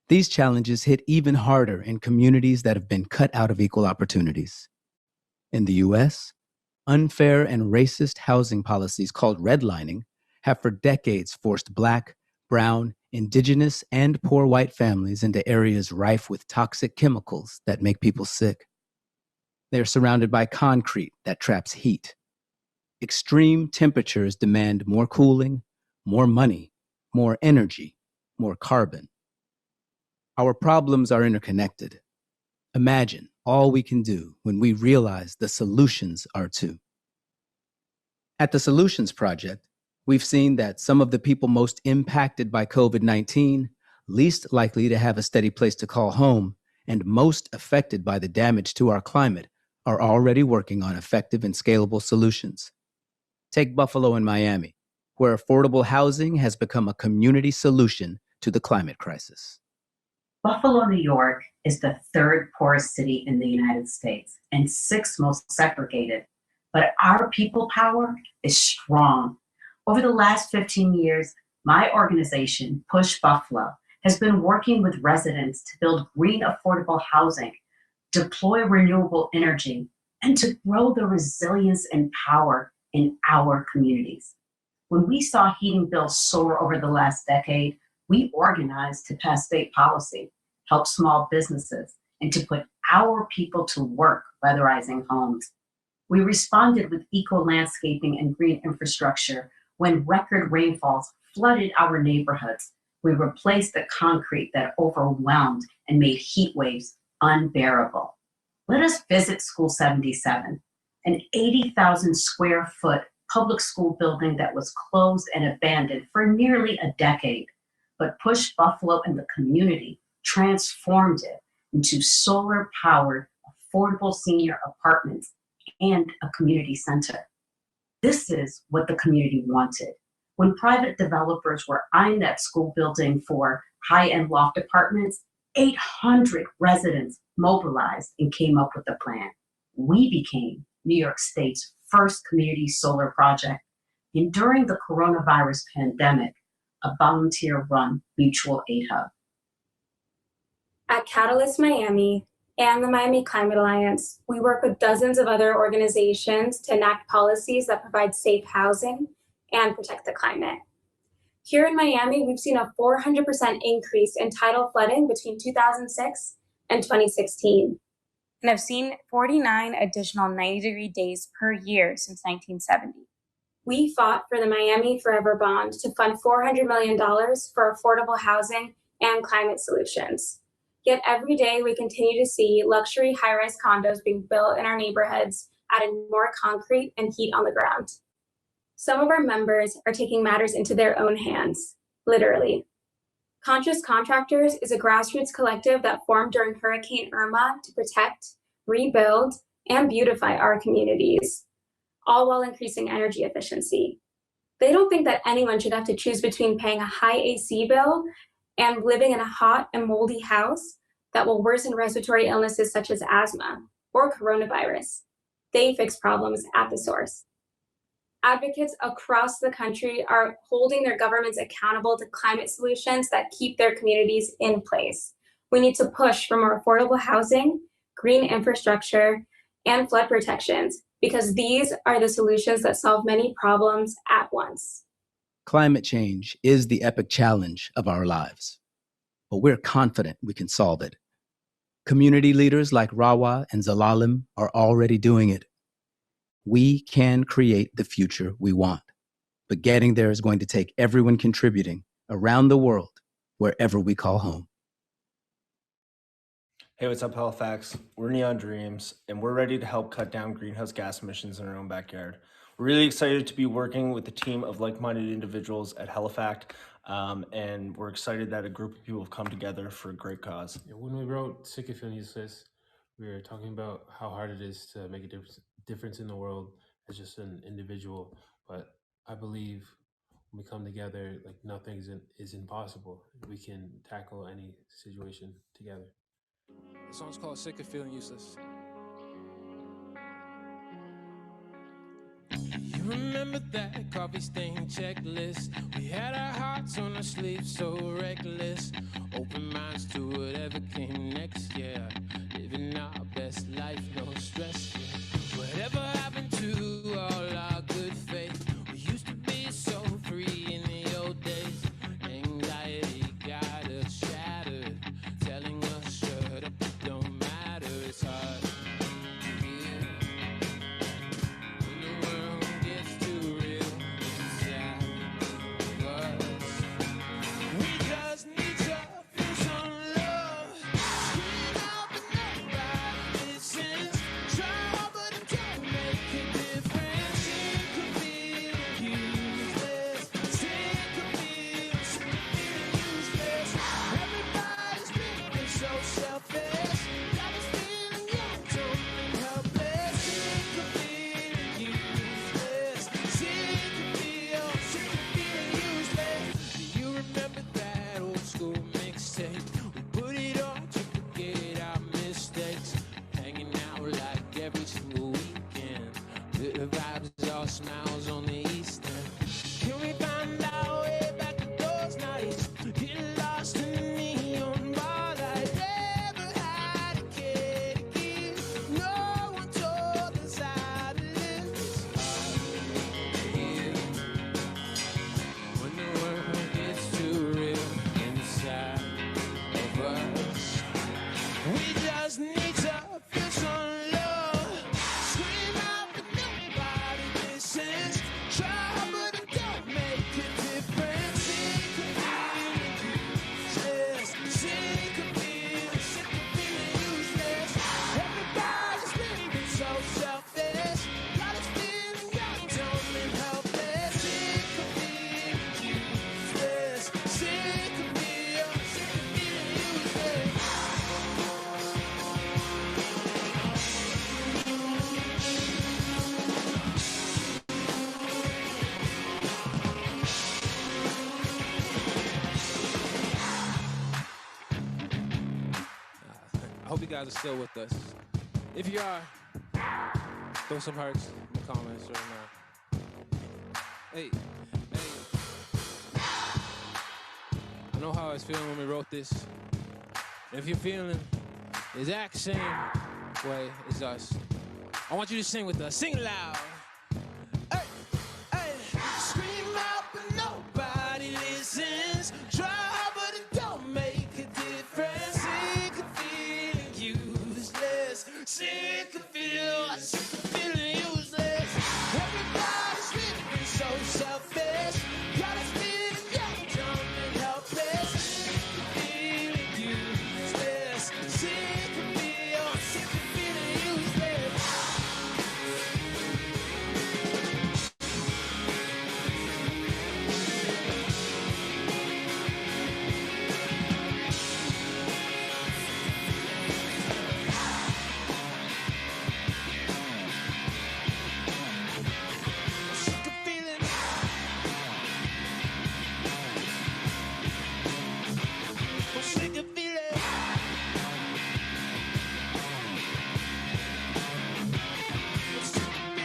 These challenges hit even harder in communities that have been cut out of equal opportunities. In the U.S., unfair and racist housing policies called redlining have for decades forced Black, brown, Indigenous, and poor white families into areas rife with toxic chemicals that make people sick. They are surrounded by concrete that traps heat. Extreme temperatures demand more cooling, more money, more energy, more carbon. Our problems are interconnected. Imagine all we can do when we realize the solutions are too. At the Solutions Project, we've seen that some of the people most impacted by COVID-19, least likely to have a steady place to call home, and most affected by the damage to our climate are already working on effective and scalable solutions. Take Buffalo and Miami, where affordable housing has become a community solution to the climate crisis. Buffalo, New York is the third poorest city in the United States and sixth most segregated, but our people power is strong. Over the last 15 years, my organization, Push Buffalo, has been working with residents to build green, affordable housing, deploy renewable energy, and to grow the resilience and power in our communities. When we saw heating bills soar over the last decade, we organized to pass state policy, help small businesses, and to put our people to work weatherizing homes. We responded with eco-landscaping and green infrastructure. When record rainfalls flooded our neighborhoods, we replaced the concrete that overwhelmed and made heat waves unbearable. Let us visit School 77, an 80,000 square foot public school building that was closed and abandoned for nearly a decade. But Push Buffalo and the community transformed it into solar-powered, affordable senior apartments and a community center. This is what the community wanted. When private developers were eyeing that school building for high-end loft apartments, 800 residents mobilized and came up with a plan. We became New York State's first community solar project, and during the coronavirus pandemic, a volunteer-run mutual aid hub. At Catalyst Miami and the Miami Climate Alliance, we work with dozens of other organizations to enact policies that provide safe housing and protect the climate. Here in Miami, we've seen a 400% increase in tidal flooding between 2006 and 2016. And have seen 49 additional 90-degree days per year since 1970. We fought for the Miami Forever Bond to fund $400 million for affordable housing and climate solutions. Yet every day we continue to see luxury high-rise condos being built in our neighborhoods, adding more concrete and heat on the ground. Some of our members are taking matters into their own hands, literally. Conscious Contractors is a grassroots collective that formed during Hurricane Irma to protect, rebuild, and beautify our communities, all while increasing energy efficiency. They don't think that anyone should have to choose between paying a high AC bill and living in a hot and moldy house that will worsen respiratory illnesses such as asthma or coronavirus. They fix problems at the source. Advocates across the country are holding their governments accountable to climate solutions that keep their communities in place. We need to push for more affordable housing, green infrastructure, and flood protections, because these are the solutions that solve many problems at once. Climate change is the epic challenge of our lives, but we're confident we can solve it. Community leaders like Rawa and Zalalim are already doing it. We can create the future we want, but getting there is going to take everyone contributing around the world, wherever we call home. Hey, what's up, Halifax? We're Neon Dreams, and we're ready to help cut down greenhouse gas emissions in our own backyard. We're really excited to be working with a team of like-minded individuals at HalifACT, and we're excited that a group of people have come together for a great cause. When we wrote Sick of Feeling Useless, we were talking about how hard it is to make a difference in the world as just an individual, but I believe when we come together, like nothing is impossible. We can tackle any situation together. The song's called Sick of Feeling Useless. You remember that coffee stain checklist? We had our hearts on our sleeves, so reckless. Open minds to whatever came next, yeah. Living our best life, no stress, yeah. Whatever happened to all our good faith? We used to be so free in the old days. Anxiety got us shattered, telling us shut up, it don't matter. It's hard to hear when the world gets too real inside of us. We just need to feel some love. Scream out, but nobody listens. Try, but it don't make a difference. Sick of feeling useless. Sick of feeling useless. Everybody's being so selfish. Got us feeling young, dumb, and helpless. Sick of feeling useless. Sick of feeling useless. Do you remember that old school mixtape? We put it on to forget our mistakes. Hanging out like every single weekend. Good vibes, all smiles on the east end. Can we find our way back to those nights? Get lost in the neon bar light. Never had a care to give. No one told us how to live. Here, when the world gets too real inside of us, we just need to feel some love. Scream out, but nobody listens. Try, but it don't make a difference. Sick of feeling useless. Sick of feeling useless. Everybody's living so selfish. Got us feeling young, dumb, and helpless. Sick of feeling useless. Sick of feeling useless. I hope you guys are still with us. If you are, throw some hearts in the comments right now. Hey. I know how I was feeling when we wrote this. If you're feeling the exact same way as us, I want you to sing with us. Sing loud. Hey, hey. Scream out, but nobody listens. Try, but it don't make a difference. Sick of feeling useless. Sick of feeling useless. Everybody's living so selfish. Got us feeling young, dumb, and helpless. Sick of feeling useless. Sick of feeling useless. Sick of feeling. I'm sick of feeling. I'm sick of feeling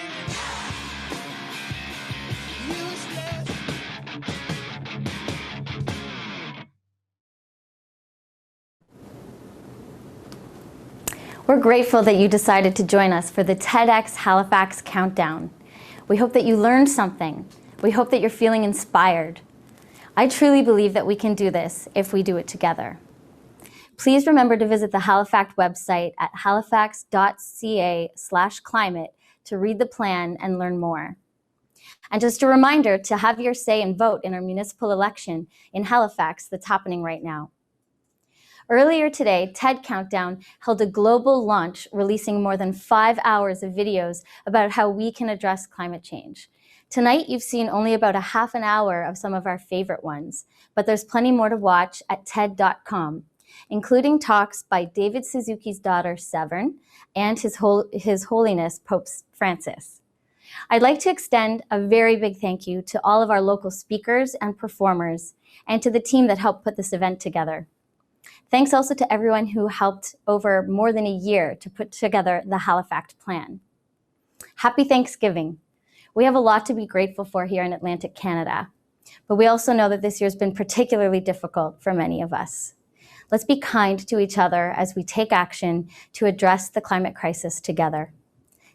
useless. We're grateful that you decided to join us for the TEDxHalifax Countdown. We hope that you learned something. We hope that you're feeling inspired. I truly believe that we can do this if we do it together. Please remember to visit the HalifACT website at halifax.ca/climate to read the plan and learn more. And just a reminder to have your say and vote in our municipal election in Halifax that's happening right now. Earlier today, TED Countdown held a global launch releasing more than 5 hours of videos about how we can address climate change. Tonight, you've seen only about a half an hour of some of our favorite ones, but there's plenty more to watch at TED.com, including talks by David Suzuki's daughter, Severn, and His Holiness Pope Francis. I'd like to extend a very big thank you to all of our local speakers and performers, and to the team that helped put this event together. Thanks also to everyone who helped over more than a year to put together the HalifACT plan. Happy Thanksgiving. We have a lot to be grateful for here in Atlantic Canada, but we also know that this year's been particularly difficult for many of us. Let's be kind to each other as we take action to address the climate crisis together.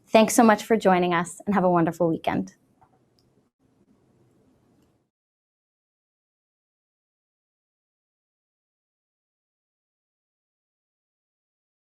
Thanks so much for joining us, and have a wonderful weekend.